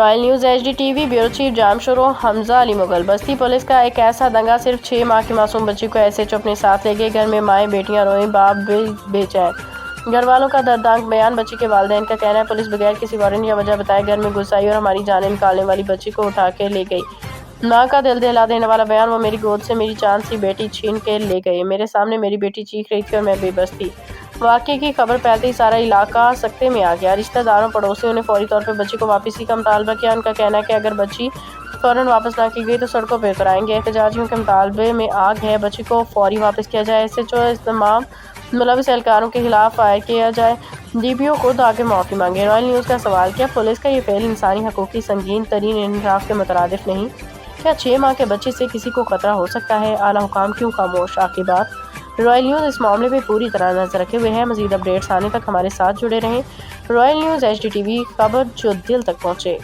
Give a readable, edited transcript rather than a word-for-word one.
Royal news H D T وی bureau chief Jamshoro Hamza Ali Mughal. بستی police کا ایک ایسا دنگا، صرف 6 ماہ کی معصوم بچی کو ایسے اپنے ساتھ لے گئے۔ گھر میں مائیں بیٹیاں روئیں، باپ بھی بے چین۔ گھر والوں کا دردناک بیان۔ بچی کے والدین کا کہنا ہے پولیس بغیر کسی وارنٹ یا وجہ بتائے گھر میں گھس آئی اور ہماری جانیں نکالنے والی بچی کو اٹھا کے لے گئی۔ ماں کا دل دہلا دینے والا بیان۔ وہ میری گود سے میری چاند سی بیٹی چھین کے لے گئے۔ میرے سامنے میری بیٹی چیخ رہی تھی اور میں بے بس تھی۔ واقعے کی خبر پھیلتے ہی سارا علاقہ سکتے میں آ گیا۔ رشتہ داروں، پڑوسیوں نے فوری طور پر بچی کو واپسی کا مطالبہ کیا۔ ان کا کہنا ہے کہ اگر بچی فوراً واپس نہ کی گئی تو سڑکوں پہ اتر آئیں گے۔ احتجاجیوں کے مطالبے میں آگ ہے، بچی کو فوری واپس کیا جائے۔ SHO تمام ملوث اہلکاروں کے خلاف فائر کیا جائے۔ DPO خود آگے معافی مانگے۔ رائل نیوز کا سوال، کیا پولیس کا یہ فعل انسانی حقوق کی سنگین ترین انحراف کے مترادف نہیں؟ کیا 6 ماہ کے بچے سے کسی کو خطرہ ہو سکتا ہے؟ اعلیٰ حکام کیوں خاموش؟ عاقبات، رائل نیوز اس معاملے پہ پوری طرح نظر رکھے ہوئے ہے۔ مزید اپڈیٹس آنے تک ہمارے ساتھ جڑے رہیں۔ Royal news H D T V, خبر جو دل تک پہنچے۔